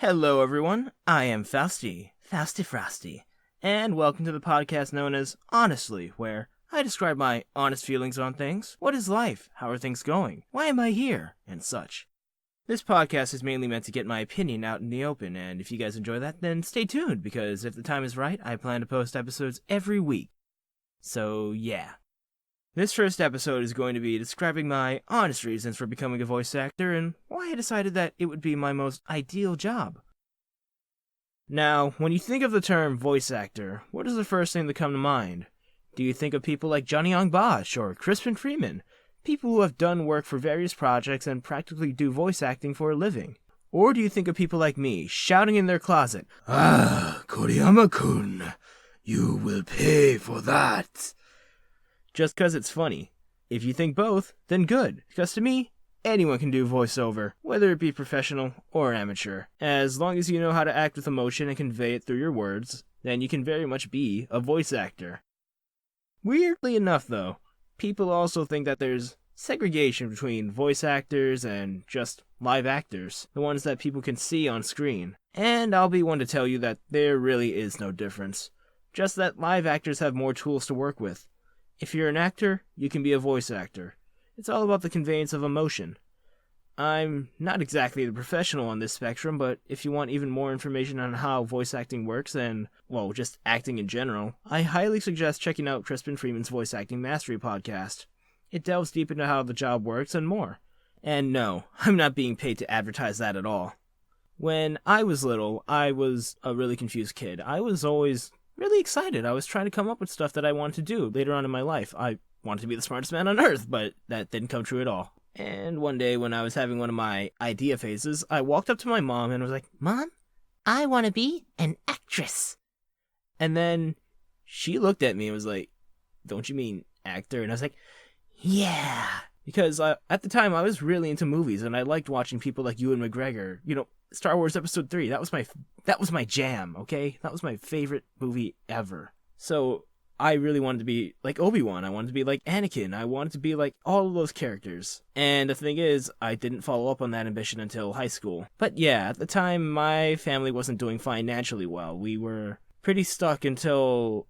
Hello everyone, I am Faustey, Frosty, and welcome to the podcast known as Honestly, where I describe my honest feelings on things. What is life? How are things going? Why am I here? And such. This podcast is mainly meant to get my opinion out in the open, and if you guys enjoy that, then stay tuned, because if the time is right, I plan to post episodes every week. So yeah. This first episode is going to be describing my honest reasons for becoming a voice actor and why I decided that it would be my most ideal job. Now, when you think of the term voice actor, what is the first thing that come to mind? Do you think of people like Johnny Young Bosch or Crispin Freeman, people who have done work for various projects and practically do voice acting for a living? Or do you think of people like me, shouting in their closet, "Ah, Koriyama-kun, you will pay for that," just because it's funny? If you think both, then good, because to me, anyone can do voiceover, whether it be professional or amateur. As long as you know how to act with emotion and convey it through your words, then you can very much be a voice actor. Weirdly enough though, people also think that there's segregation between voice actors and just live actors, the ones that people can see on screen. And I'll be one to tell you that there really is no difference, just that live actors have more tools to work with. If you're an actor, you can be a voice actor. It's all about the conveyance of emotion. I'm not exactly the professional on this spectrum, but if you want even more information on how voice acting works and, well, just acting in general, I highly suggest checking out Crispin Freeman's Voice Acting Mastery podcast. It delves deep into how the job works and more. And no, I'm not being paid to advertise that at all. When I was little, I was a really confused kid. I was always really excited. I was trying to come up with stuff that I wanted to do later on in my life. I wanted to be the smartest man on earth, but that didn't come true at all. And one day when I was having one of my idea phases, I walked up to my mom and was like, "Mom, I want to be an actress." And then she looked at me and was like, "Don't you mean actor?" And I was like, "Yeah." Because at the time I was really into movies and I liked watching people like Ewan McGregor. You know, Star Wars Episode 3, that was my jam, okay? That was my favorite movie ever. So I really wanted to be like Obi-Wan. I wanted to be like Anakin. I wanted to be like all of those characters. And the thing is, I didn't follow up on that ambition until high school. But yeah, at the time, my family wasn't doing financially well. We were pretty stuck until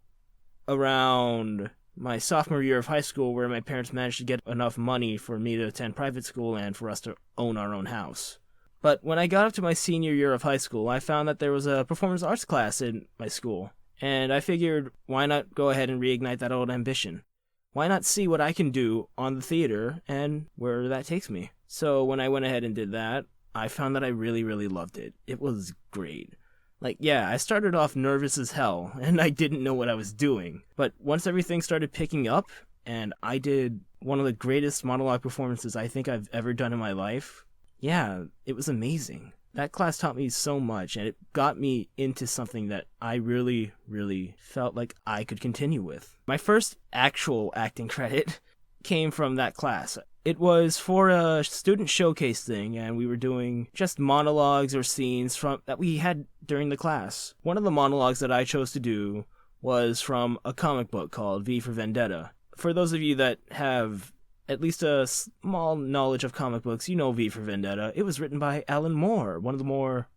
around my sophomore year of high school, where my parents managed to get enough money for me to attend private school and for us to own our own house. But when I got up to my senior year of high school, I found that there was a performance arts class in my school. And I figured, why not go ahead and reignite that old ambition? Why not see what I can do on the theater and where that takes me? So when I went ahead and did that, I found that I really, really loved it. It was great. Like, yeah, I started off nervous as hell, and I didn't know what I was doing. But once everything started picking up, and I did one of the greatest monologue performances I think I've ever done in my life, yeah, it was amazing. That class taught me so much, and it got me into something that I really, really felt like I could continue with. My first actual acting credit came from that class. It was for a student showcase thing, and we were doing just monologues or scenes that we had during the class. One of the monologues that I chose to do was from a comic book called V for Vendetta. For those of you that have at least a small knowledge of comic books, you know V for Vendetta. It was written by Alan Moore, one of the more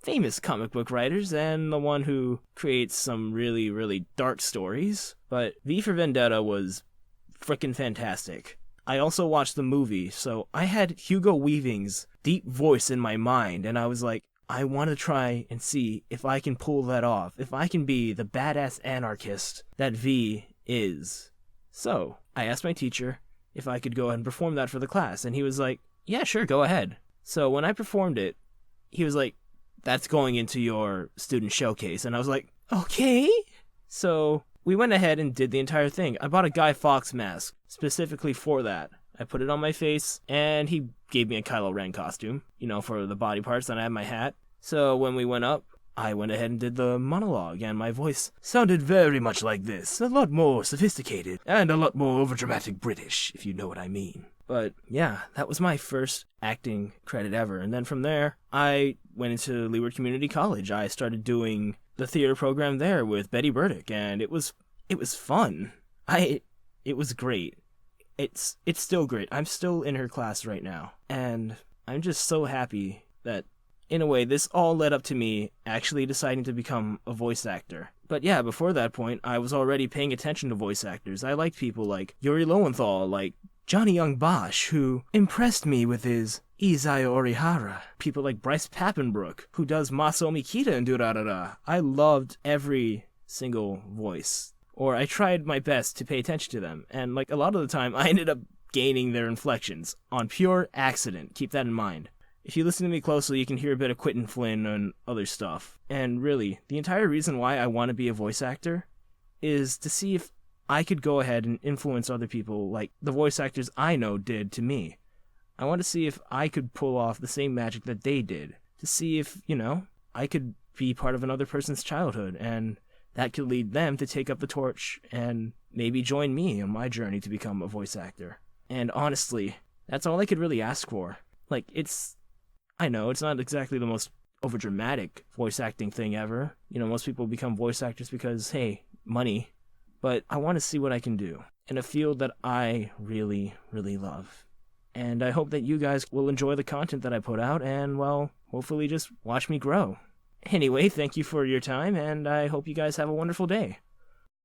famous comic book writers, and the one who creates some really, really dark stories. But V for Vendetta was frickin' fantastic. I also watched the movie, so I had Hugo Weaving's deep voice in my mind, and I was like, I want to try and see if I can pull that off, if I can be the badass anarchist that V is. So, I asked my teacher if I could go ahead and perform that for the class, and he was like, "Yeah, sure, go ahead." So when I performed it, he was like, "That's going into your student showcase," and I was like, "Okay." So we went ahead and did the entire thing. I bought a Guy Fawkes mask specifically for that. I put it on my face, and he gave me a Kylo Ren costume, for the body parts, and I had my hat. So when we went up, I went ahead and did the monologue, and my voice sounded very much like this. A lot more sophisticated, and a lot more overdramatic British, if you know what I mean. But yeah, that was my first acting credit ever. And then from there, I went into Leeward Community College. I started doing the theater program there with Betty Burdick, and it was fun. It was great. It's still great. I'm still in her class right now, and I'm just so happy that in a way, this all led up to me actually deciding to become a voice actor. But yeah, before that point, I was already paying attention to voice actors. I liked people like Yuri Lowenthal, like Johnny Young Bosch, who impressed me with his Izaya Orihara. People like Bryce Papenbrook, who does Maso Mikita and Durarara. I loved every single voice. Or I tried my best to pay attention to them. And like a lot of the time, I ended up gaining their inflections on pure accident. Keep that in mind. If you listen to me closely, you can hear a bit of Quentin Flynn and other stuff. And really, the entire reason why I want to be a voice actor is to see if I could go ahead and influence other people like the voice actors I know did to me. I want to see if I could pull off the same magic that they did. To see if, I could be part of another person's childhood, and that could lead them to take up the torch and maybe join me on my journey to become a voice actor. And honestly, that's all I could really ask for. Like, I know, it's not exactly the most overdramatic voice acting thing ever. Most people become voice actors because, hey, money. But I want to see what I can do in a field that I really, really love. And I hope that you guys will enjoy the content that I put out and, well, hopefully just watch me grow. Anyway, thank you for your time, and I hope you guys have a wonderful day.